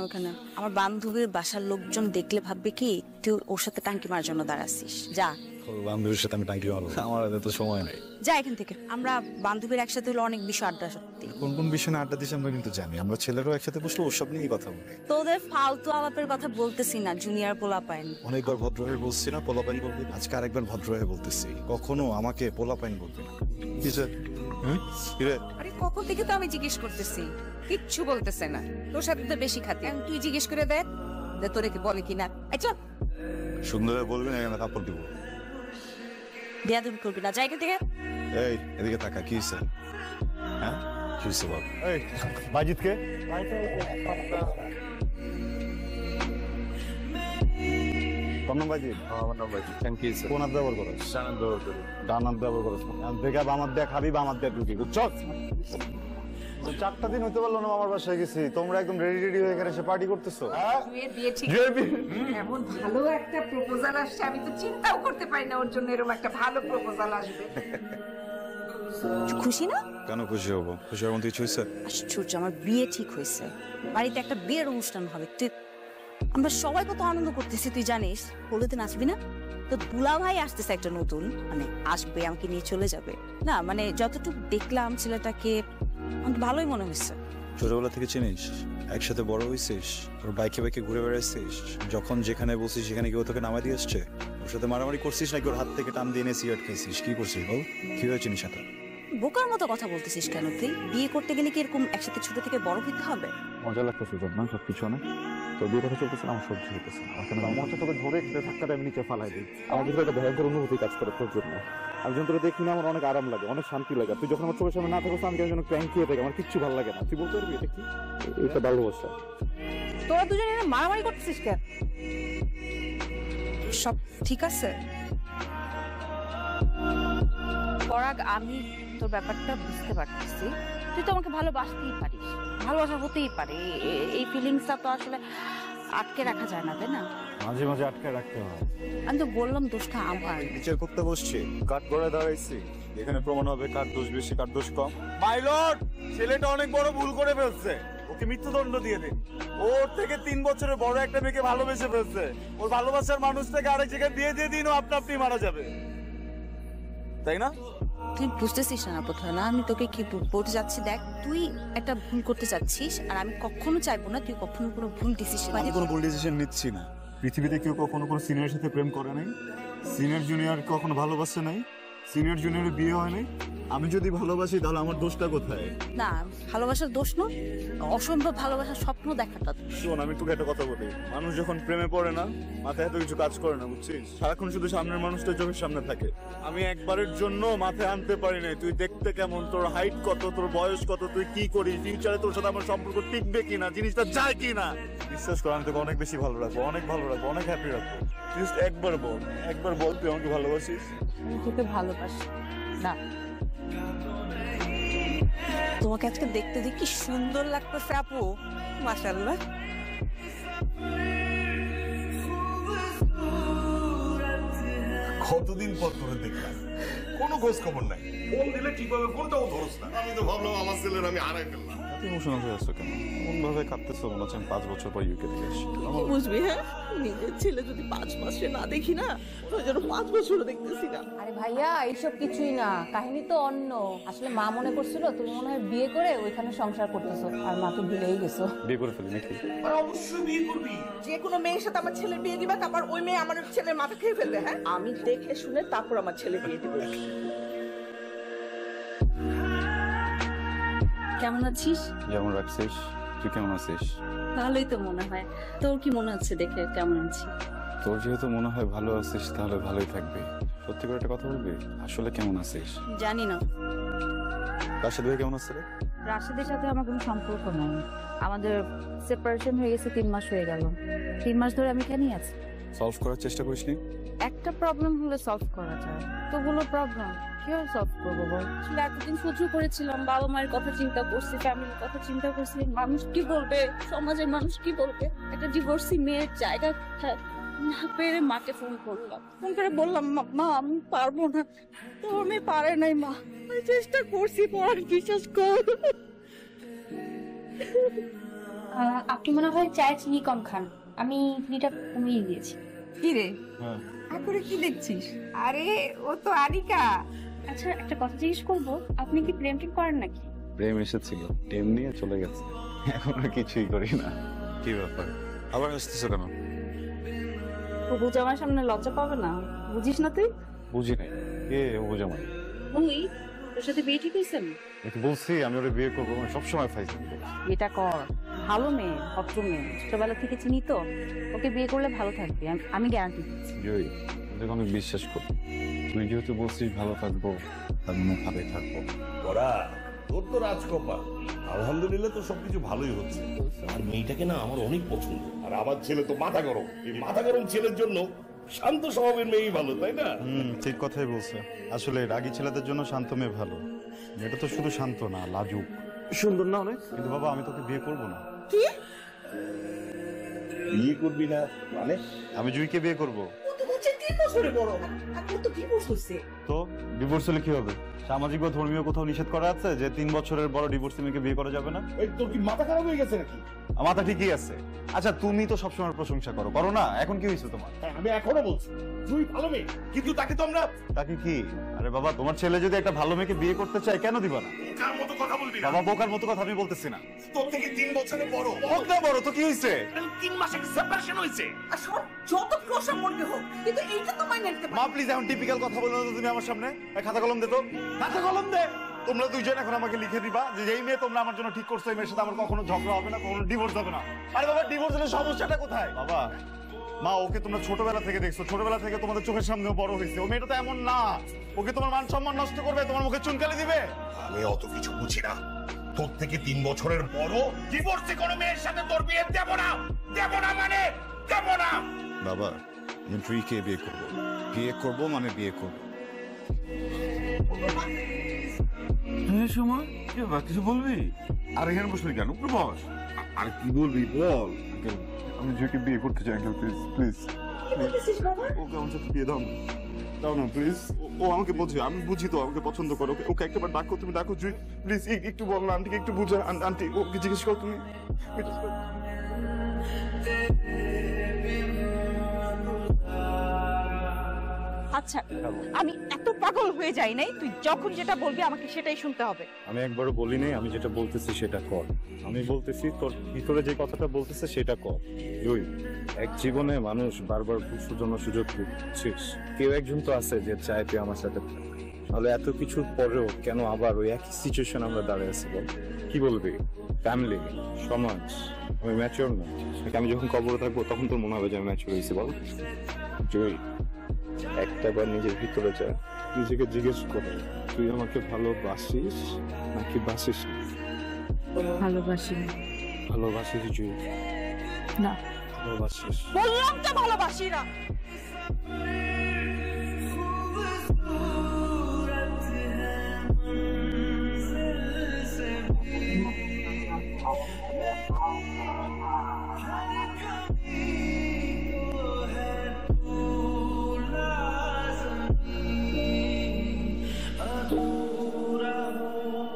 ওখানে আমার বান্ধবীর বাসার লোকজন দেখলে ভাববে কি তুই ওর সাথে টাঙ্কি মারার জন্য দাঁড়াচ্ছিস। যা বান্ধবীর সাথে আমি টাঙ্কি মারবো? আমার এত সময় নেই। যা এখান থেকে। আমরা বান্ধবীর একসাথে হলে অনেক বিষয় আড্ডা সত্যি। কোন কোন বিষয় না আড্ডা দিছি আমরা কিন্তু জানি। আমরা ছেলেরাও একসাথে বসলে ওসব নিয়েই কথা বলি। তোদের ফালতু আলাপের কথা বলতেছি না, জুনিয়র পোলা পাইন। অনেকবার ভদ্র হয়ে বলছি না পোলাপাইন বলবি, আজকে আরেকবার ভদ্র হয়ে বলতেছি, কখনো আমাকে পোলাপাইন বলবি না। আরে কখন থেকে তো আমি জিজ্ঞেস করতেছি, কিচ্ছু বলতেছে না। তোর সাথে তো বেশি খাতি, তুই জিজ্ঞেস করে দেখ যে তোরে কি বলে কিনা। আচ্ছা সুন্দর বলবি না, এখানে থাপ্পড় দিব। বেয়াদবি করবি না, জায়গা থেকে। এই এদিকে তাকা, কি হয়েছে? হ্যাঁ কি হয়েছে বল। এই বাজিতকে তোর নাম বাজিত? আমার নাম বাজি। Thank you sir. কোন হাত ব্যবহার করো? ডানাত ব্যবহার করি। ডান হাত ব্যবহার করো। দেখে আমার দেখ খাবি বা আমার দেখ ঢুকি, বুঝছ? 4টা দিন হতে পারলো না আমার বাসায় গেছি, তোমরা একদম রেডি হয়ে এখানে এসে পার্টি করতেছো। বিয়ে ঠিক এমন ভালো একটা প্রপোজাল আসছে, আমি তো চিন্তাও করতে পারি না ওর জন্য এরকম একটা ভালো প্রপোজাল আসবে। খুশি না? কেন খুশি হবো? খুশি হওয়ার মতো কিছু হয়েছে? আশ্চর্য, আমার বিয়ে ঠিক হয়েছে। বাড়িতে একটা বিয়ের অনুষ্ঠান হবে। তুই আমরা সবাই কত আনন্দ করতেছি তুই জানিস। হলুদে নাচবি না? তো দুলা ভাই আসতেছে একটা নতুন, মানে আসবে, আমাকে নিয়ে চলে যাবে। না মানে যতটুকু দেখলাম ছেলেটাকে আমার ভালোই মনে হচ্ছে। ছোটবেলা থেকে চিনিস, একসাথে বড় হয়েছিস, ওর বাইকে বাইকে ঘুরে বেড়াইছিস, যখন যেখানে বলছিস সেখানে কেউ তোকে নামাই দিয়ে আসছে। ওর সাথে মারামারি করছিস নাকি ওর হাত থেকে টান দিয়ে এনে সিগারেট খেয়েছিস? কি করছিস বল? কিভাবে চিনিস এটা? বোকার মতো কথা বলতেছিস কেন তুই? বিয়ে করতে গেলে কি এরকম একসাথে ছোট থেকে বড় হইতে হবে? মজা লাগতেছে না সবকিছু অনেক। তোর বিয়ে কথা চলতেছে, আমার সহ্য হইতেছে না। আমার হচ্ছে তোকে ধরে একটা ধাক্কাটা আমি নিচে ফালাই দিই। আমার ভিতরে একটা ভয়ঙ্কর অনুভূতি কাজ করে তোর জন্য। আমি যখন তোরা দেখি না আমার অনেক আরাম লাগে, অনেক শান্তি লাগে। তুই যখন আমার চোখের সামনে না থাকো আমি কেন যেন ক্র্যাঙ্কি হয়ে থাকি, আমার কিচ্ছু ভালো লাগে না। তুই বলতে পারবি এটা কি? এটা ভালোবাসা। তোরা দুজনে মারামারি করতেছিস কেন? সব ঠিক আছে? পরাগ, আমি তোর ব্যাপারটা বুঝতে পারতেছি। তুই তো আমাকে ভালোবাসতেই পারিস, ভালোবাসা হতেই পারে। এই ফিলিংসটা তো আসলে আটকে রাখা যায় না, তাই না? মাঝে মাঝে আটকে রাখতে হয়। আমি তো বললাম দোষটা আমার। বিচার করতে বসছি, কাঠ করে দাঁড়াইছি, এখানে প্রমাণ হবে কার দোষ বেশি কার দোষ কম। মাই লর্ড, ছেলেটা অনেক বড় ভুল করে ফেলছে, ওকে মৃত্যুদণ্ড দিয়ে দিন। ওর থেকে 3 বছরের বড় একটা মেয়েকে ভালোবেসে ফেলছে, ওর ভালোবাসার মানুষটাকে আরেক জায়গায় বিয়ে দিয়ে দিন, ও আপনা আপনি মারা যাবে, তাই না? তুই বুঝতেছিস না প্রথমে না আমি তোকে কি বলতে যাচ্ছি। দেখ, তুই একটা ভুল করতে চাচ্ছিস, আর আমি কখনো চাইবো না তুই কখনো কোনো ভুল ডিসিশন। আমি কোনো ভুল ডিসিশন নিচ্ছি না। পৃথিবীতে কেউ কখনো কোনো সিনিয়রের সাথে প্রেম করে নাই, সিনিয়র জুনিয়র কখনো ভালোবাসে নাই, সিনিয়র জুনিয়রের বিয়ে হয় নাই। আমি যদি ভালোবাসি তাহলে আমার দোষটা কোথায়? না, ভালোবাসার দোষ না, অসম্ভব ভালোবাসার স্বপ্ন দেখাটা। শোন, আমি তোকে একটা কথা বলি, মানুষ যখন প্রেমে পড়ে না মাথায় এত কিছু কাজ করে না, বুঝছিস? সারাক্ষণ শুধু সামনের মানুষটা চোখের সামনে থাকে। আমি একবারের জন্য মাথায় আনতে পারি নাই তুই দেখতে কেমন, তোর হাইট কত, তোর বয়স কত, তুই কি করিস, ফিউচারে তোর সাথে আমার সম্পর্ক টিকবে কিনা, জিনিসটা যায় কিনা। বিশ্বাস কর, আমি তোকে অনেক বেশি ভালো রাখবো, অনেক ভালো রাখবো, অনেক হ্যাপি রাখবো। জাস্ট একবার বল তুই আমাকে ভালোবাসিস? আমি তোকে ভালোবাসি না। তোমাকে আজকে দেখতে দেখি কি সুন্দর লাগতেছে আপু, মাশাআল্লাহ। কতদিন পর তোরে দেখলাম, কোনো খোঁজ খবর নাই। ফোন দিলে ঠিকভাবে ফোনটাও ধরস না। আমি তো ভাবলাম আমার ছেলের আমি হারাই ফেললাম। ইমোশনাল হয়ে আসছো কেন? এমন ভাবে কাঁদতেছো মনে হচ্ছে আমি 5 বছর পর ইউকে থেকে আসছি। বুঝবি, হ্যাঁ, নিজের ছেলে যদি 5 মাসে না দেখি না, ওই জন্য 5 বছর দেখতেছি না। আরে ভাইয়া, এইসব কিছুই না, কাহিনী তো অন্য। আসলে মা মনে করছিল তুমি মনে হয় বিয়ে করে ওইখানে সংসার করতেছো, আর মা তো ভুলেই গেছো। বিয়ে করে ফেলি নাকি? অবশ্যই বিয়ে করবি। যে কোনো মেয়ের সাথে আমার ছেলে বিয়ে দিবা, তারপর ওই মেয়ে আমার ছেলের মাথা খেয়ে ফেলবে। হ্যাঁ, আমি দেখে শুনে তারপর আমার ছেলে বিয়ে দিব। কেমন আছিস? যেমন রাখছিস। তুই কেমন আছিস? ভালোই তো মনে হয়। তোর কি মনে হচ্ছে দেখে কেমন আছি? তোর যেহেতু মনে হয় ভালো আছিস তাহলে ভালোই থাকবি। সত্যি করে একটা কথা বলবি, আসলে কেমন আছিস? জানি না। রাশেদ ভাই কেমন আছে রে? রাশেদের সাথে আমার কোনো সম্পর্ক নাই। আমাদের সেপারেশন হয়ে গেছে 3 মাস হয়ে গেল। 3 মাস ধরে আমি এখানেই আছি। সলভ করার চেষ্টা করিসনি? একটা প্রবলেম হলে সলভ করা যায়, তো বলো প্রবলেম কিভাবে সলভ করবো বল? আসলে এতদিন সহ্য করেছিলাম, বাবা মায়ের কথা চিন্তা করছি, ফ্যামিলির কথা চিন্তা করছি, মানুষ কি বলবে, সমাজের মানুষ কি বলবে। একটা ডিভোর্সি মেয়ের জায়গা না পেরে মাকে ফোন করলাম। ফোন করে বললাম, মা আমি পারবো না। তো আমি পারে নাই মা, আমি চেষ্টা করছি, পড়ার বিশ্বাস কর। আপনি মনে হয় চায়ে চিনি কম খান, আমি চিনিটা কমিয়ে দিয়েছি। কি রে হ্যাঁ করে কি দেখছিস? আরে ও তো আনিকা। আচ্ছা একটা কথা জিজ্ঞেস করবো, আপনি কি প্রেম টেম করেন নাকি? প্রেম এসেছিল, টেম নিয়ে চলে গেছে। এখন আর কিছুই করি না। কি ব্যাপার, আবার আসতেছো কেন? তবু জামার সামনে লজ্জা পাবে না, বুঝিস না তুই? বুঝি নাই, কে বুঝামাই? তুই তোর সাথে বিয়ে ঠিক হয়েছেন? একটু বলছি আমি ওরে বিয়ে করবো, আমি সবসময় ফাইছি। এটা কর, ভালো মেয়ে, ভদ্র মেয়ে, ছোটবেলা থেকে চিনি তো, ওকে বিয়ে করলে ভালো থাকবে, আমি গ্যারান্টি দিচ্ছি। জয়ী, তোকে অনেক বিশ্বাস করি। তুই যেহেতু বলছিস ভালো থাকবো, তার মানে ভালোই থাকবো। ওরা তোর তো রাজকপা, আলহামদুলিল্লাহ তো সবকিছু ভালোই হচ্ছে। আর মেয়েটাকে না আমার অনেক পছন্দ। আর আমার ছেলে তো মাথা গরম, এই মাথা গরম ছেলের জন্য শান্ত স্বভাবের মেয়েই ভালো, তাই না? ঠিক কথাই বলছে। আসলে রাগী ছেলেদের জন্য শান্ত মেয়ে ভালো। এটা তো শুধু শান্ত না, লাজুক। সুন্দর না অনেক? কিন্তু বাবা আমি তোকে বিয়ে করব না। বিয়ে করবি না মানে? আমি জুইকে বিয়ে করব। ও তো হচ্ছে 3 বছরের বড়, আর ওর তো ডিভোর্স হয়েছে। তো ডিভোর্স হলে কি হবে? সামাজিক বা ধর্মীয় কোথাও নিষেধ করা আছে যে 3 বছরের বড় ডিভোর্স মেয়েকে বিয়ে করা যাবে না? এই তোর কি মাথা খারাপ হয়ে গেছে নাকি? আমার মাথা ঠিকই আছে। আচ্ছা তুমি তো সবসময় প্রশংসা করো, করো না? এখন কি হয়েছে তোমার? হ্যাঁ, আমি এখনো বলছি তুই ভালো মেয়ে, কিন্তু তাকে তো আমরা তাকে কি? আরে বাবা, তোমার ছেলে যদি একটা ভালো মেয়েকে বিয়ে করতে চায় কেন দিবা না? কার মতো কথা বলবি না। বাবা বোকার মতো কথা আমি বলতেছি না। তোর থেকে 3 বছরের বড়, হোক না বড়, তো কি হয়েছে? 3 মাসের সেপারেশন হয়েছে। আর শোন, যত প্রশংসা মনে হোক, কিন্তু এইটা তো মাইনে নিতে মা প্লিজ এখন টিপিক্যাল কথা বলো না তো তুমি আমার সামনে। খাতা কলম দে তো, খাতা কলম দে। তোমরা দুইজন এখন আমাকে লিখে দিবা যে এই মেয়ে তোমরা আমার জন্য ঠিক করছো, এই মেয়ের সাথে আমার কখনো ঝগড়া হবে না, কখনো ডিভোর্স হবে না। আরে বাবা, ডিভোর্স হলে সমস্যাটা কোথায়? বাবা মা, ওকে তোমরা ছোটবেলা থেকে দেখছো, ছোটবেলা থেকে তোমাদের চোখের সামনেও বড় হয়েছে। ও মেয়েটা তো এমন না। ওকে তোমার মান সম্মান নষ্ট করবে, তোমার মুখে চুনকালি দিবে। আমি অত কিছু বুঝি না। তোর থেকে 3 বছরের বড় ডিভোর্সে কোনো মেয়ের সাথে তোর বিয়ে দেব না, দেব না মানে দেব না। বাবা আমি জুইকে বিয়ে করবো, বিয়ে করবো মানে বিয়ে করবো। সময় কিছু বলবি? আর এখানে বসলি কেন? বস। আর কি বলবি বল। আমি জুইকে বিয়ে করতে চাই আঙ্কেল, প্লিজ প্লিজ। ওকে আমার সাথে বিয়ে দাও না, দাও না প্লিজ। ও আমাকে বোঝে, আমি বুঝি তো আমাকে পছন্দ করো। ওকে একটাবার ডাকো, তুমি ডাকো জুই প্লিজ। একটু বল না আন্টিকে, একটু বুঝো। আন্টি ওকে জিজ্ঞেস করো তুমি। আচ্ছা, আমি এত পাগল হয়ে যাই নাই, তুই যখন যেটা বলবি আমাকে সেটাই শুনতে হবে। আমি একবারও বলি নাই, আমি যেটা বলতেছি সেটা কর। আমি বলতেছি তোর ভিতরে যে কথাটা বলতেছে সেটা কর। জুই, এক জীবনে মানুষ বারবার ভুল জন্য সুযোগ দিচ্ছিস। কেউ একজন তো আছে যে চায় তুই আমার সাথে থাক। তাহলে এত কিছুর পরেও কেন আবার ওই একই সিচুয়েশন আমরা দাঁড়িয়ে আছি বল? কি বলবি? ফ্যামিলি, সমাজ, আমি ম্যাচিওর না। আমি যখন কবরে থাকবো তখন তোর মনে হবে যে আমি ম্যাচিওর হয়েছি বল? জুই, একটাবার নিজের ভিতরে যা, নিজেকে জিজ্ঞেস করো তুই আমাকে ভালোবাসিস নাকি বাসিস না? ভালোবাসি ভালোবাসিস জুই? না। ভালোবাসিস? বললাম তো ভালোবাসি না।